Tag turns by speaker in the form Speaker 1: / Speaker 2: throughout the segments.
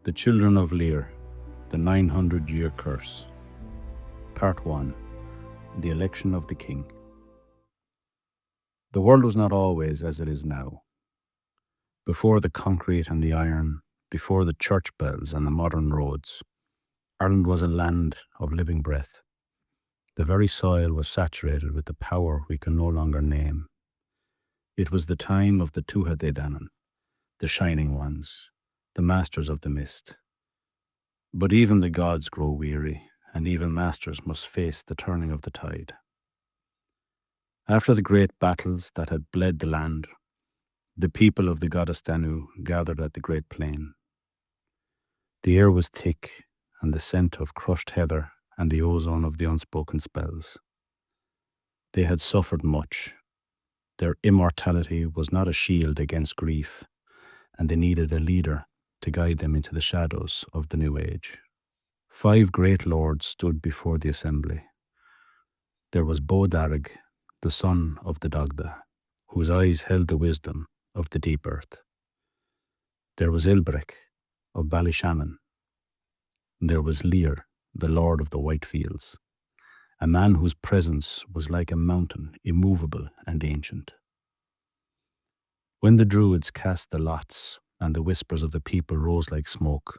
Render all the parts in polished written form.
Speaker 1: The Children of Lir, the 900-year curse. Part 1. The election of the king. The world was not always as it is now. Before the concrete and the iron, before the church bells and the modern roads, Ireland was a land of living breath. The very soil was saturated with the power we can no longer name. It was the time of the Tuatha Dé Danann, the shining ones, the masters of the mist. But even the gods grow weary, and even masters must face the turning of the tide. After the great battles that had bled the land, the people of the goddess Danu gathered at the great plain. The air was thick, and the scent of crushed heather and the ozone of the unspoken spells. They had suffered much. Their immortality was not a shield against grief, and they needed a leader to guide them into the shadows of the new age. 5 great lords stood before the assembly. There was Darragh, the son of the Dagda, whose eyes held the wisdom of the deep earth. There was Ilbric of Ballyshannon. There was Lir, the lord of the white fields, a man whose presence was like a mountain, immovable and ancient. When the druids cast the lots and the whispers of the people rose like smoke,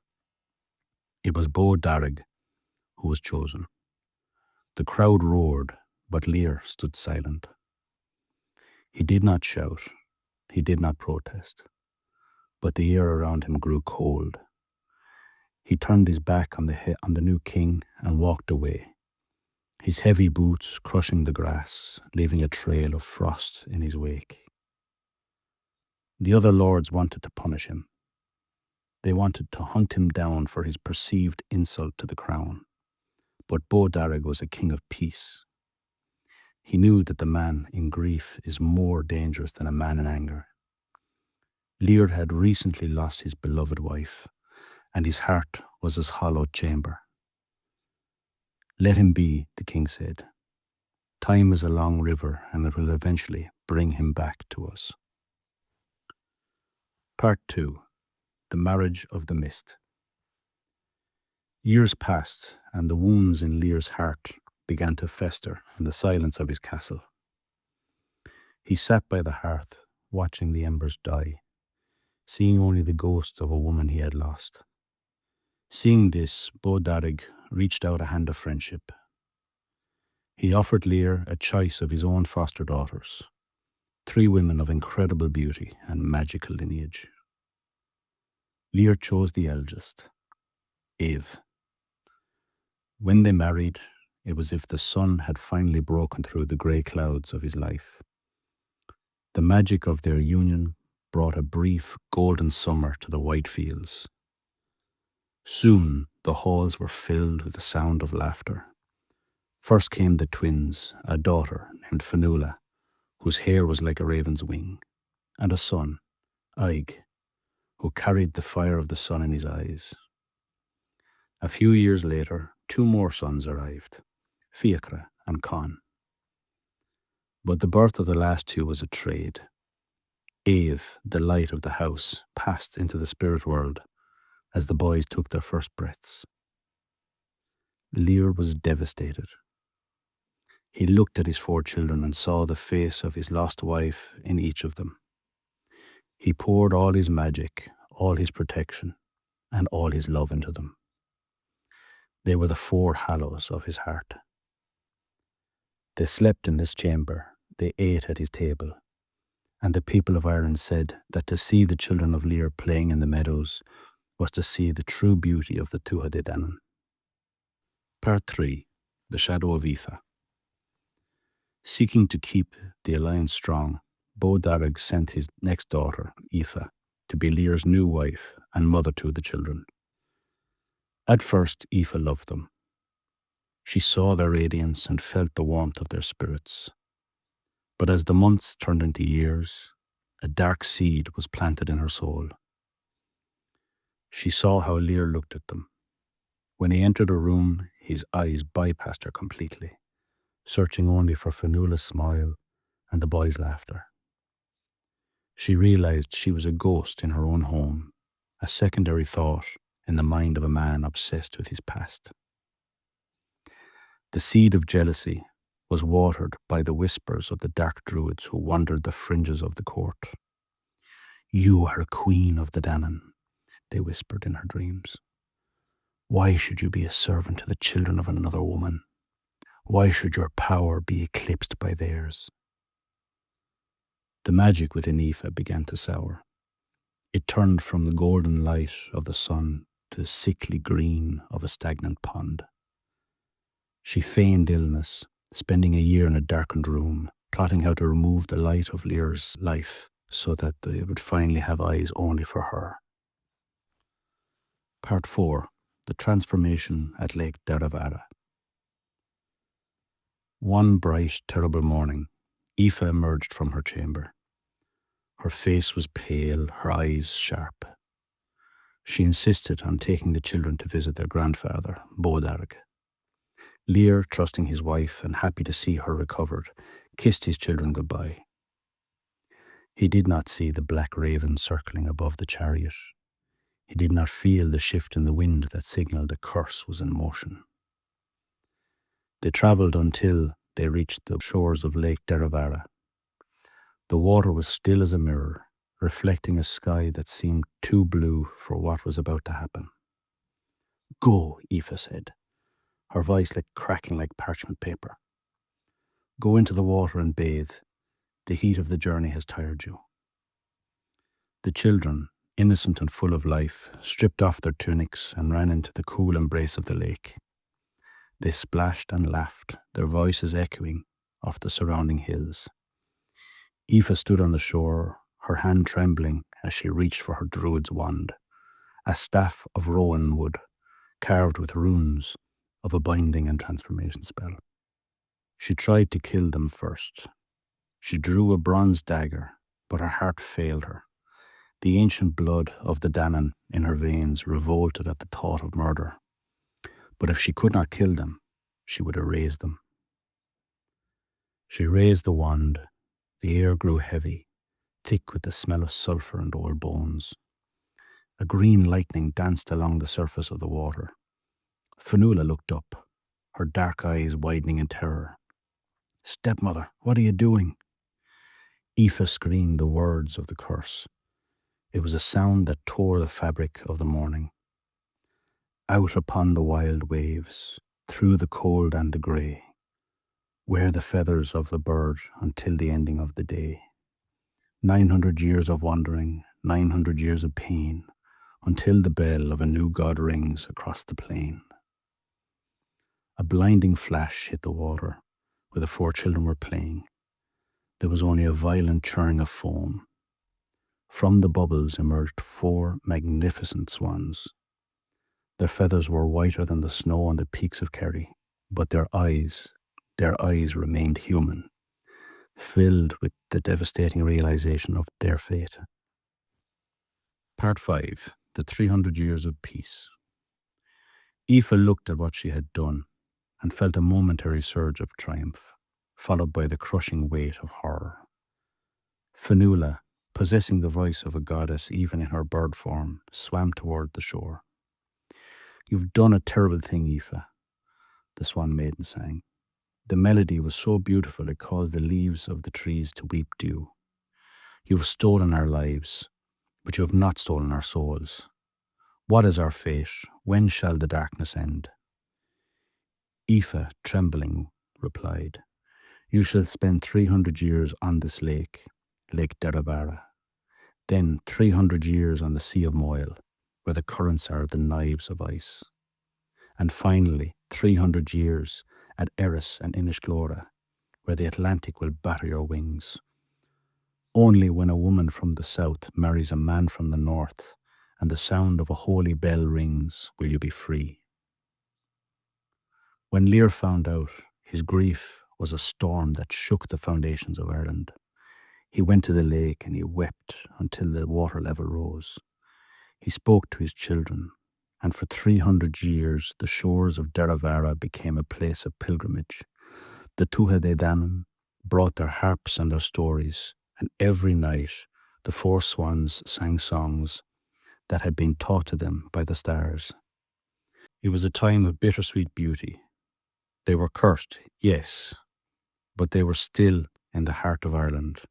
Speaker 1: it was Darragh who was chosen. The crowd roared, but Lir stood silent. He did not shout, he did not protest, but the air around him grew cold. He turned his back on the new king and walked away, his heavy boots crushing the grass, leaving a trail of frost in his wake. The other lords wanted to punish him. They wanted to hunt him down for his perceived insult to the crown. But Darragh was a king of peace. He knew that the man in grief is more dangerous than a man in anger. Lir had recently lost his beloved wife, and his heart was his hollowed chamber. Let him be, the king said. Time is a long river, and it will eventually bring him back to us. Part 2. The Marriage of the Mist. Years passed, and the wounds in Lir's heart began to fester in the silence of his castle. He sat by the hearth, watching the embers die, seeing only the ghost of a woman he had lost. Seeing this, Darragh reached out a hand of friendship. He offered Lir a choice of his own foster daughters, 3 women of incredible beauty and magical lineage. Lir chose the eldest, Eve. When they married, it was as if the sun had finally broken through the grey clouds of his life. The magic of their union brought a brief golden summer to the white fields. Soon the halls were filled with the sound of laughter. First came the twins, a daughter named Fionnuala, whose hair was like a raven's wing, and a son, Aig, who carried the fire of the sun in his eyes. A few years later, 2 more sons arrived, Fiachra and Con. But the birth of the last 2 was a trade. Eve, the light of the house, passed into the spirit world as the boys took their first breaths. Lir was devastated. He looked at his 4 children and saw the face of his lost wife in each of them. He poured all his magic, all his protection, and all his love into them. They were the 4 hallows of his heart. They slept in this chamber, they ate at his table, and the people of Ireland said that to see the children of Lir playing in the meadows was to see the true beauty of the Tuatha Dé Danann. Part 3. The Shadow of Aoife. Seeking to keep the alliance strong, Darragh sent his next daughter, Aoife, to be Lir's new wife and mother to the children. At first, Aoife loved them. She saw their radiance and felt the warmth of their spirits. But as the months turned into years, a dark seed was planted in her soul. She saw how Lir looked at them. When he entered a room, his eyes bypassed her completely, searching only for Fionnuala's smile and the boys' laughter. She realized she was a ghost in her own home, a secondary thought in the mind of a man obsessed with his past. The seed of jealousy was watered by the whispers of the dark druids who wandered the fringes of the court. "You are a queen of the Danann," they whispered in her dreams. "Why should you be a servant to the children of another woman? Why should your power be eclipsed by theirs?" The magic within Aoife began to sour. It turned from the golden light of the sun to the sickly green of a stagnant pond. She feigned illness, spending a year in a darkened room, plotting how to remove the light of Lir's life so that they would finally have eyes only for her. Part 4. The Transformation at Lake Derravaragh. One bright, terrible morning, Aoife emerged from her chamber. Her face was pale, her eyes sharp. She insisted on taking the children to visit their grandfather, Bodarg. Lir, trusting his wife and happy to see her recovered, kissed his children goodbye. He did not see the black raven circling above the chariot. He did not feel the shift in the wind that signaled a curse was in motion. They travelled until they reached the shores of Lake Derravaragh. The water was still as a mirror, reflecting a sky that seemed too blue for what was about to happen. "Go," Aoife said, her voice cracking like parchment paper. "Go into the water and bathe. The heat of the journey has tired you." The children, innocent and full of life, stripped off their tunics and ran into the cool embrace of the lake. They splashed and laughed, their voices echoing off the surrounding hills. Aoife stood on the shore, her hand trembling as she reached for her druid's wand, a staff of rowan wood, carved with runes of a binding and transformation spell. She tried to kill them first. She drew a bronze dagger, but her heart failed her. The ancient blood of the Danann in her veins revolted at the thought of murder. But if she could not kill them, she would erase them. She raised the wand. The air grew heavy, thick with the smell of sulphur and old bones. A green lightning danced along the surface of the water. Fionnuala looked up, her dark eyes widening in terror. "Stepmother, what are you doing?" Aoife screamed the words of the curse. It was a sound that tore the fabric of the morning. "Out upon the wild waves, through the cold and the grey, wear the feathers of the bird until the ending of the day. 900 years of wandering, 900 years of pain, until the bell of a new god rings across the plain." A blinding flash hit the water where the 4 children were playing. There was only a violent churning of foam. From the bubbles emerged 4 magnificent swans. Their feathers were whiter than the snow on the peaks of Kerry, but their eyes remained human, filled with the devastating realization of their fate. Part 5. The 300 Years of Peace. Aoife looked at what she had done and felt a momentary surge of triumph, followed by the crushing weight of horror. Fionnuala, possessing the voice of a goddess even in her bird form, swam toward the shore. "You've done a terrible thing, Aoife," the swan maiden sang. The melody was so beautiful it caused the leaves of the trees to weep dew. "You have stolen our lives, but you have not stolen our souls. What is our fate? When shall the darkness end?" Aoife, trembling, replied, "You shall spend 300 years on this lake, Lake Derravaragh. Then 300 years on the Sea of Moyle, where the currents are the knives of ice. And finally, 300 years at Eris and Inishglora, where the Atlantic will batter your wings. Only when a woman from the south marries a man from the north and the sound of a holy bell rings will you be free." When Lir found out, his grief was a storm that shook the foundations of Ireland. He went to the lake and he wept until the water level rose. He spoke to his children, and for 300 years the shores of Derravaragh became a place of pilgrimage. The Tuatha De Danann brought their harps and their stories, and every night the 4 swans sang songs that had been taught to them by the stars. It was a time of bittersweet beauty. They were cursed, yes, but they were still in the heart of Ireland.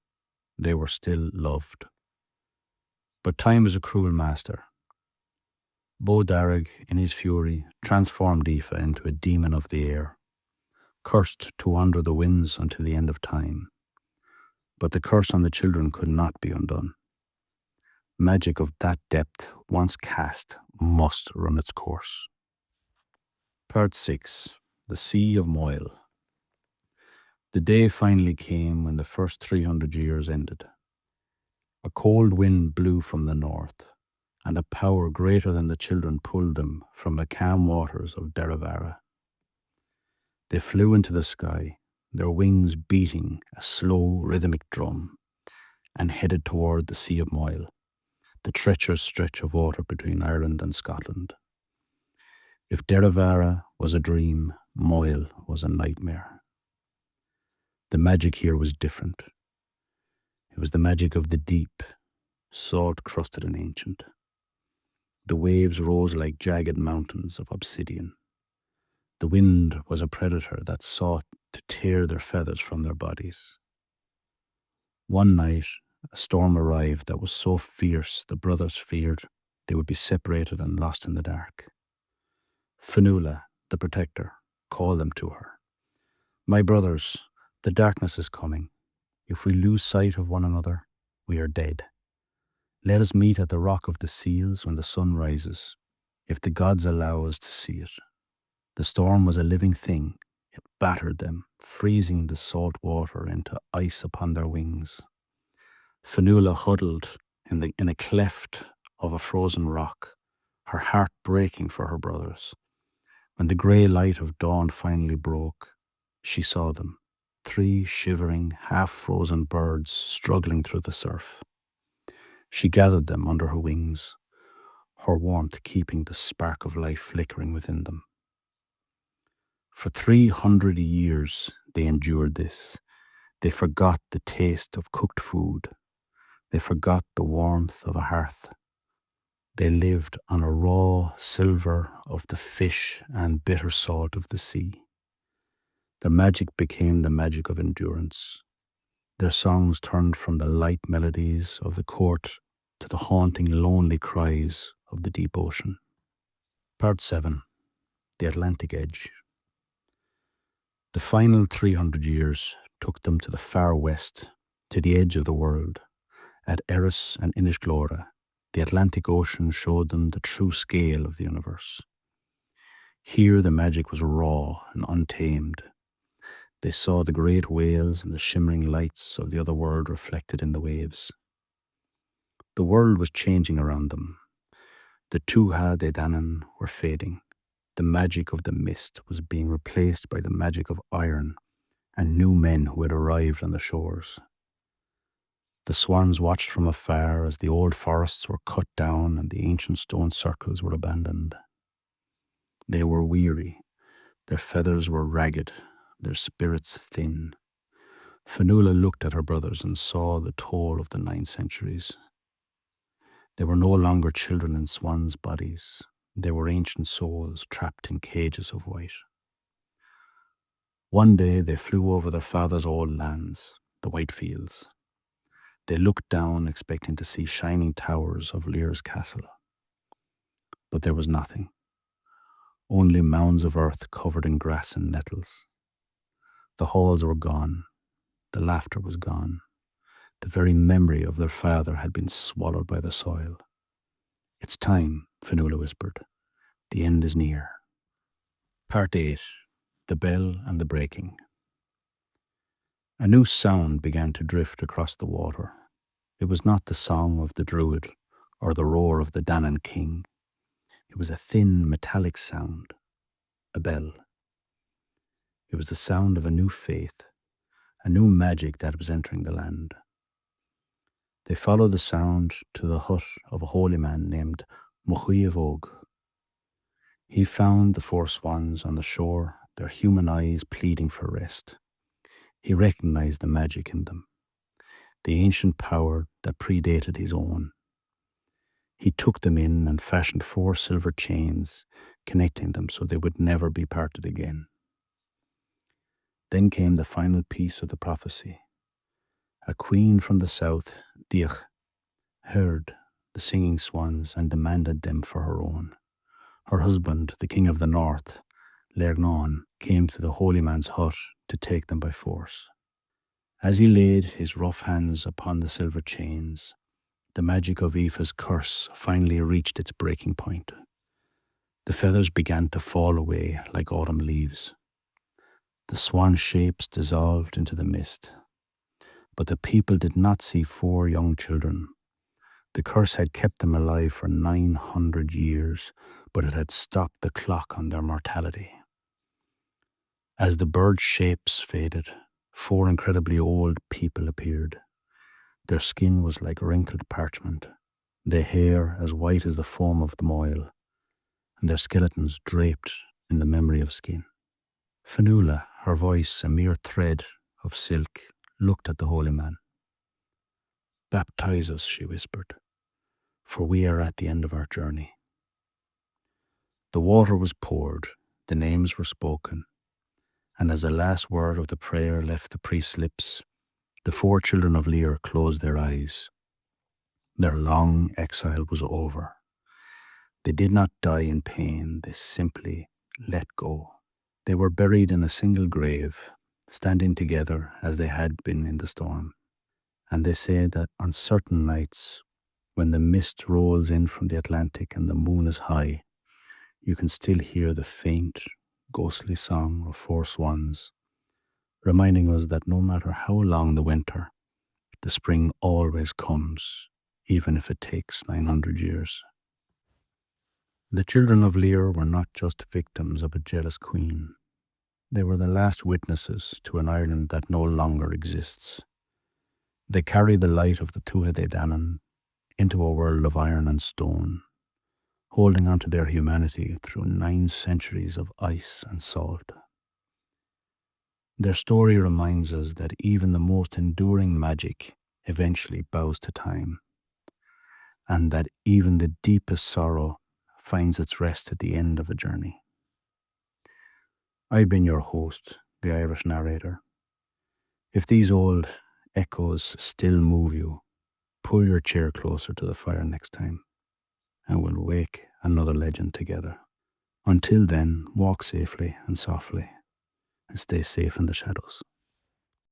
Speaker 1: They were still loved. But time is a cruel master. Bo Darragh, in his fury, transformed Aoife into a demon of the air, cursed to wander the winds until the end of time. But the curse on the children could not be undone. Magic of that depth, once cast, must run its course. Part 6. The Sea of Moyle. The day finally came when the first 300 years ended. A cold wind blew from the north, and a power greater than the children pulled them from the calm waters of Derravaragh. They flew into the sky, their wings beating a slow, rhythmic drum, and headed toward the Sea of Moyle, the treacherous stretch of water between Ireland and Scotland. If Derravaragh was a dream, Moyle was a nightmare. The magic here was different. It was the magic of the deep, salt-crusted and ancient. The waves rose like jagged mountains of obsidian. The wind was a predator that sought to tear their feathers from their bodies. One night, a storm arrived that was so fierce the brothers feared they would be separated and lost in the dark. Fionnuala, the protector, called them to her. "My brothers, the darkness is coming. If we lose sight of one another, we are dead. Let us meet at the Rock of the Seals when the sun rises, if the gods allow us to see it." The storm was a living thing. It battered them, freezing the salt water into ice upon their wings. Fionnuala huddled in a cleft of a frozen rock, her heart breaking for her brothers. When the grey light of dawn finally broke, she saw them, 3 shivering, half-frozen birds struggling through the surf. She gathered them under her wings, her warmth keeping the spark of life flickering within them. For 300 years they endured this. They forgot the taste of cooked food. They forgot the warmth of a hearth. They lived on a raw silver of the fish and bitter salt of the sea. Their magic became the magic of endurance. Their songs turned from the light melodies of the court to the haunting, lonely cries of the deep ocean. Part 7. The Atlantic Edge. The final 300 years took them to the far west, to the edge of the world. At Eris and Inishglora, the Atlantic Ocean showed them the true scale of the universe. Here the magic was raw and untamed. They saw the great whales and the shimmering lights of the other world reflected in the waves. The world was changing around them. The Tuatha De Danann were fading. The magic of the mist was being replaced by the magic of iron and new men who had arrived on the shores. The swans watched from afar as the old forests were cut down and the ancient stone circles were abandoned. They were weary. Their feathers were ragged, their spirits thin. Fionnuala looked at her brothers and saw the toll of the 9 centuries. They were no longer children in swans' bodies. They were ancient souls trapped in cages of white. One day they flew over their father's old lands, the white fields. They looked down, expecting to see shining towers of Lir's castle. But there was nothing. Only mounds of earth covered in grass and nettles. The halls were gone. The laughter was gone. The very memory of their father had been swallowed by the soil. "It's time," Fionnuala whispered. "The end is near." Part 8. The Bell and the Breaking. A new sound began to drift across the water. It was not the song of the druid or the roar of the Danann king. It was a thin, metallic sound, a bell. It was the sound of a new faith, a new magic that was entering the land. They followed the sound to the hut of a holy man named Mochuiavog. He found the 4 swans on the shore, their human eyes pleading for rest. He recognized the magic in them, the ancient power that predated his own. He took them in and fashioned 4 silver chains, connecting them so they would never be parted again. Then came the final piece of the prophecy. A queen from the south, Diach, heard the singing swans and demanded them for her own. Her husband, the king of the north, Lernon, came to the holy man's hut to take them by force. As he laid his rough hands upon the silver chains, the magic of Aoife's curse finally reached its breaking point. The feathers began to fall away like autumn leaves. The swan shapes dissolved into the mist. But the people did not see 4 young children. The curse had kept them alive for 900 years, but it had stopped the clock on their mortality. As the bird shapes faded, 4 incredibly old people appeared. Their skin was like wrinkled parchment, their hair as white as the foam of the Moyle, and their skeletons draped in the memory of skin. Fionnuala, her voice a mere thread of silk, looked at the holy man. "Baptize us," she whispered, "for we are at the end of our journey." The water was poured, the names were spoken, and as the last word of the prayer left the priest's lips, the 4 children of Lir closed their eyes. Their long exile was over. They did not die in pain, they simply let go. They were buried in a single grave, standing together as they had been in the storm. And they say that on certain nights, when the mist rolls in from the Atlantic and the moon is high, you can still hear the faint, ghostly song of 4 swans, reminding us that no matter how long the winter, the spring always comes, even if it takes 900 years. The children of Lir were not just victims of a jealous queen. They were the last witnesses to an Ireland that no longer exists. They carry the light of the Tuatha Dé Danann into a world of iron and stone, holding on to their humanity through 9 centuries of ice and salt. Their story reminds us that even the most enduring magic eventually bows to time, and that even the deepest sorrow finds its rest at the end of a journey. I've been your host, the Irish narrator. If these old echoes still move you, pull your chair closer to the fire next time, and we'll wake another legend together. Until then, walk safely and softly, and stay safe in the shadows.